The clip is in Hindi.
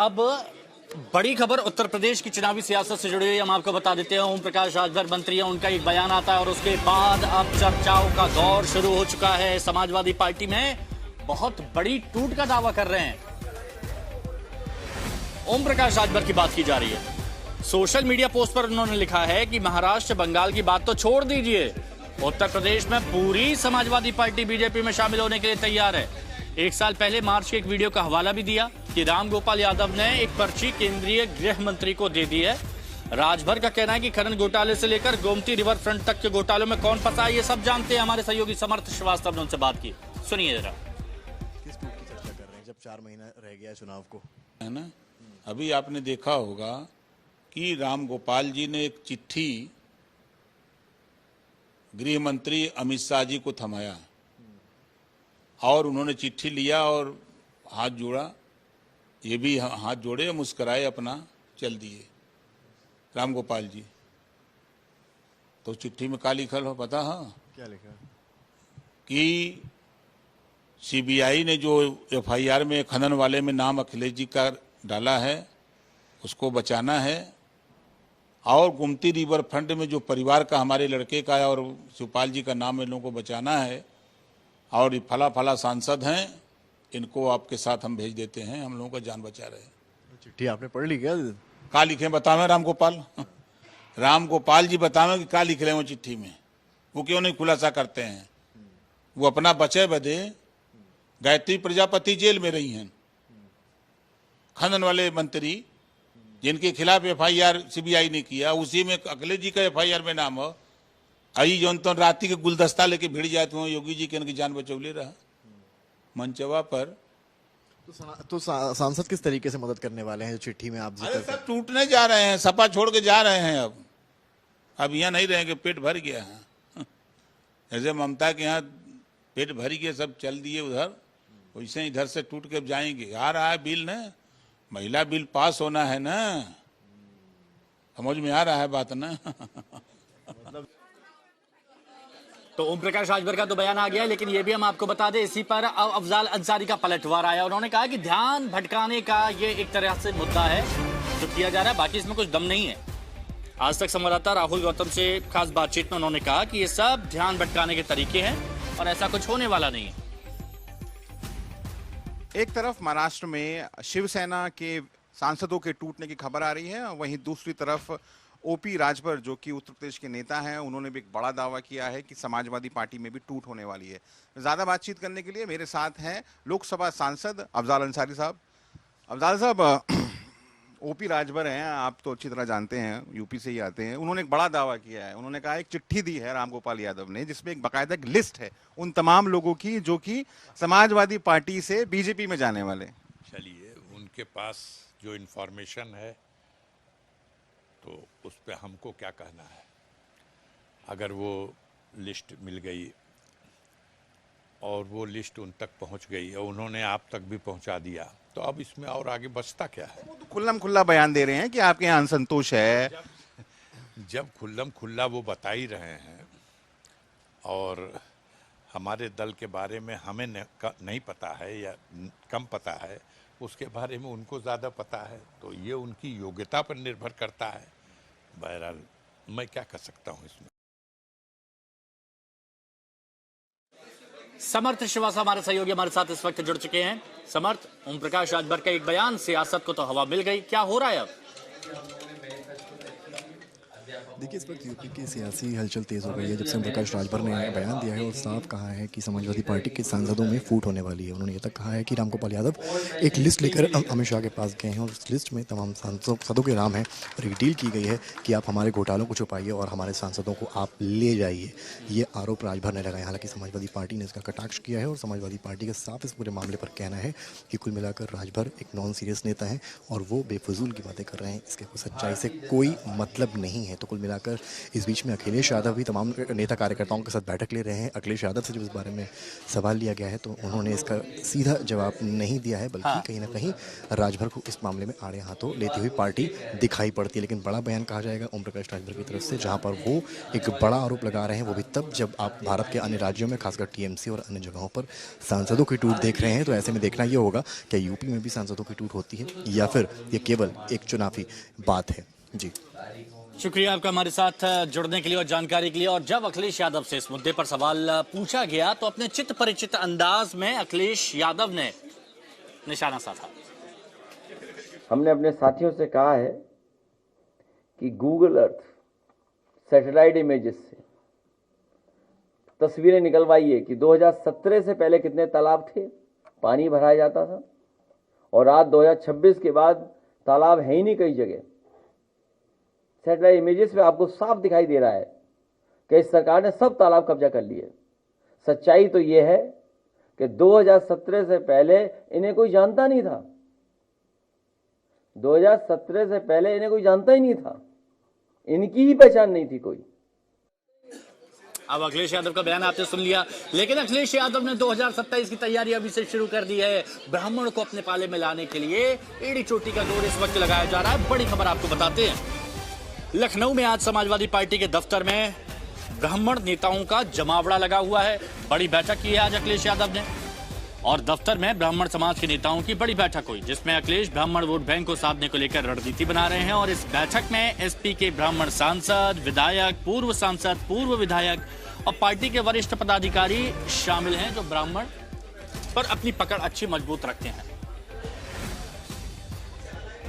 अब बड़ी खबर उत्तर प्रदेश की चुनावी सियासत से जुड़ी हुई हम आपको बता देते हैं। ओम प्रकाश राजभर मंत्री है, उनका एक बयान आता है और उसके बाद अब चर्चाओं का दौर शुरू हो चुका है। समाजवादी पार्टी में बहुत बड़ी टूट का दावा कर रहे हैं। ओम प्रकाश राजभर की बात की जा रही है। सोशल मीडिया पोस्ट पर उन्होंने लिखा है कि महाराष्ट्र बंगाल की बात तो छोड़ दीजिए, उत्तर प्रदेश में पूरी समाजवादी पार्टी बीजेपी में शामिल होने के लिए तैयार है। एक साल पहले मार्च के एक वीडियो का हवाला भी दिया कि राम गोपाल यादव ने एक पर्ची केंद्रीय गृह मंत्री को दे दी है। राजभर का कहना है कि खनन घोटाले से लेकर गोमती रिवर फ्रंट तक के घोटालों में कौन फंसा है ये सब जानते हैं। हमारे सहयोगी समर्थ श्रीवास्तव ने उनसे बात की, सुनिए जरा। किस टूट की चर्चा कर रहे हैं जब 4 महीना रह गया चुनाव को, है ना? अभी आपने देखा होगा कि राम गोपाल जी ने एक चिट्ठी गृह मंत्री अमित शाह जी को थमाया और उन्होंने चिट्ठी लिया और हाथ जोड़ा, ये भी हाथ जोड़े, मुस्कुराए, अपना चल दिए राम गोपाल जी। तो चिट्ठी में क्या लिखल हो पता है? क्या लिखा? कि सीबीआई ने जो एफआईआर में खनन वाले में नाम अखिलेश जी का डाला है उसको बचाना है, और गोमती रिवर फ्रंट में जो परिवार का हमारे लड़के का है और शिवपाल जी का नाम इन लोगों को बचाना है, और फला फला सांसद हैं, इनको आपके साथ हम भेज देते हैं, हम लोगों का जान बचा रहे हैं। चिट्ठी आपने पढ़ ली क्या? क्या लिखे बतावें राम गोपाल जी बतावें कि क्या लिख रहे हैं वो चिट्ठी में? वो क्यों नहीं खुलासा करते हैं? वो अपना बचे बदे गायत्री प्रजापति जेल में रही हैं, खनन वाले मंत्री जिनके खिलाफ एफआईआर सीबीआई ने किया, उसी में अखिलेश जी का एफआईआर में नाम हो। आई जौन तो राती के गुलदस्ता लेके भिड़ जाते हो योगी जी के, इनकी जान बचौले रहा मंचवा पर। तो सांसद किस तरीके से मदद करने वाले हैं जो चिट्ठी में आप जिक्र सब टूटने जा रहे हैं, सपा छोड़ के जा रहे हैं। अब यहाँ नहीं रहेंगे, पेट भर गया है। ऐसे ममता के यहाँ पेट भर गया, सब चल दिए उधर, वैसे इधर से टूट के जाएंगे। आ रहा है बिल ना, महिला बिल पास होना है ना, समझ में आ रहा है बात ना? तो ओम प्रकाश राजभर का तो बयान आ गया, लेकिन ये भी हम आपको बता दें, इसी पर अफजाल अंसारी का पलटवार आया। उन्होंने कहा कि ध्यान भटकाने का ये एक तरह से मुद्दा है जो किया जा रहा है, बाकी इसमें कुछ दम नहीं है। आज तक संवाददाता राहुल गौतम से खास बातचीत में उन्होंने कहा कि ये सब ध्यान भटकाने के तरीके हैं और ऐसा कुछ होने वाला नहीं है। एक तरफ महाराष्ट्र में शिवसेना के सांसदों के टूटने की खबर आ रही है, वहीं दूसरी तरफ ओपी राजभर जो कि उत्तर प्रदेश के नेता हैं, उन्होंने भी एक बड़ा दावा किया है कि समाजवादी पार्टी में भी टूट होने वाली है। ज्यादा बातचीत करने के लिए मेरे साथ हैं लोकसभा सांसद अफजाल अंसारी साहब। अफजाल साहब, ओपी राजभर हैं, आप तो अच्छी तरह जानते हैं, यूपी से ही आते हैं। उन्होंने एक बड़ा दावा किया है। उन्होंने कहा एक चिट्ठी दी है राम गोपाल यादव ने, जिसमें एक बाकायदा लिस्ट है उन तमाम लोगों की जो कि समाजवादी पार्टी से बीजेपी में जाने वाले। चलिए, उनके पास जो इन्फॉर्मेशन है तो उस पर हमको क्या कहना है? अगर वो लिस्ट मिल गई और वो लिस्ट उन तक पहुंच गई और उन्होंने आप तक भी पहुंचा दिया, तो अब इसमें और आगे बचता क्या है? वो तो खुल्लम खुल्ला बयान दे रहे हैं कि आपके यहाँ असंतोष है। जब खुल्लम खुल्ला वो बता ही रहे हैं और हमारे दल के बारे में हमें नहीं पता है या कम पता है, उसके बारे में उनको ज़्यादा पता है, तो ये उनकी योग्यता पर निर्भर करता है। बहरहाल मैं क्या कर सकता हूँ इसमें। समर्थ श्रीवास्तव हमारे सहयोगी हमारे साथ इस वक्त जुड़ चुके हैं। समर्थ, ओम प्रकाश राजभर का एक बयान, सियासत को तो हवा मिल गई, क्या हो रहा है अब? देखिए, इस वक्त यूपी की सियासी हलचल तेज हो गई है जब से ओम प्रकाश राजभर ने बयान दिया है और साफ कहा है कि समाजवादी पार्टी के सांसदों में फूट होने वाली है। उन्होंने ये तक कहा है कि राम गोपाल यादव एक लिस्ट लेकर अमित शाह के पास गए हैं और उस लिस्ट में तमाम सांसदों के नाम हैं और एक डील की गई है कि आप हमारे घोटालों को छुपाइए और हमारे सांसदों को आप ले जाइए। ये आरोप राजभर ने लगाया। हालांकि समाजवादी पार्टी ने इसका कटाक्ष किया है और समाजवादी पार्टी का साफ इस पूरे मामले पर कहना है कि कुल मिलाकर राजभर एक नॉन सीरियस नेता है और वो बेफजूल की बातें कर रहे हैं, इसके सच्चाई से कोई मतलब नहीं है। तो कुल मिलाकर। इस बीच में अखिलेश यादव भी तमाम नेता कार्यकर्ताओं के साथ बैठक ले रहे हैं। अखिलेश यादव से जब इस बारे में सवाल लिया गया है तो उन्होंने इसका सीधा जवाब नहीं दिया है, बल्कि कहीं ना कहीं राजभर को इस मामले में आड़े हाथों लेती हुई पार्टी दिखाई पड़ती है। लेकिन बड़ा बयान कहा जाएगा ओम प्रकाश राजभर की तरफ से, जहां पर वो एक बड़ा आरोप लगा रहे हैं, वो भी तब जब आप भारत के अन्य राज्यों में खासकर टीएमसी और अन्य जगहों पर सांसदों की टूट देख रहे हैं। तो ऐसे में देखना ये होगा कि यूपी में भी सांसदों की टूट होती है या फिर ये केवल एक चुनावी बात है। जी, शुक्रिया आपका हमारे साथ जुड़ने के लिए और जानकारी के लिए। और जब अखिलेश यादव से इस मुद्दे पर सवाल पूछा गया तो अपने चित्त परिचित अंदाज में अखिलेश यादव ने निशाना साधा। हमने अपने साथियों से कहा है कि गूगल अर्थ सैटेलाइट इमेजेस से तस्वीरें निकलवाइए कि 2017 से पहले कितने तालाब थे, पानी भराया जाता था, और आज 2026 के बाद तालाब है ही नहीं कई जगह। सैटेलाइट इमेजेस में आपको साफ दिखाई दे रहा है कि इस सरकार ने सब तालाब कब्जा कर लिए। सच्चाई तो ये है कि 2017 से पहले इन्हें कोई जानता नहीं था। 2017 से पहले इन्हें कोई जानता ही नहीं था, इनकी ही पहचान नहीं थी कोई। अब अखिलेश यादव का बयान आपने सुन लिया, लेकिन अखिलेश यादव ने 2027 की तैयारी अभी से शुरू कर दी है। ब्राह्मण को अपने पाले में लाने के लिए एड़ी चोटी का दौर इस वक्त लगाया जा रहा है। बड़ी खबर आपको बताते हैं, लखनऊ में आज समाजवादी पार्टी के दफ्तर में ब्राह्मण नेताओं का जमावड़ा लगा हुआ है। बड़ी बैठक की है आज अखिलेश यादव ने, और दफ्तर में ब्राह्मण समाज के नेताओं की बड़ी बैठक हुई, जिसमें अखिलेश ब्राह्मण वोट बैंक को साधने को लेकर रणनीति बना रहे हैं। और इस बैठक में एसपी के ब्राह्मण सांसद, विधायक, पूर्व सांसद, पूर्व विधायक और पार्टी के वरिष्ठ पदाधिकारी शामिल हैं, जो ब्राह्मण पर अपनी पकड़ अच्छी मजबूत रखते हैं।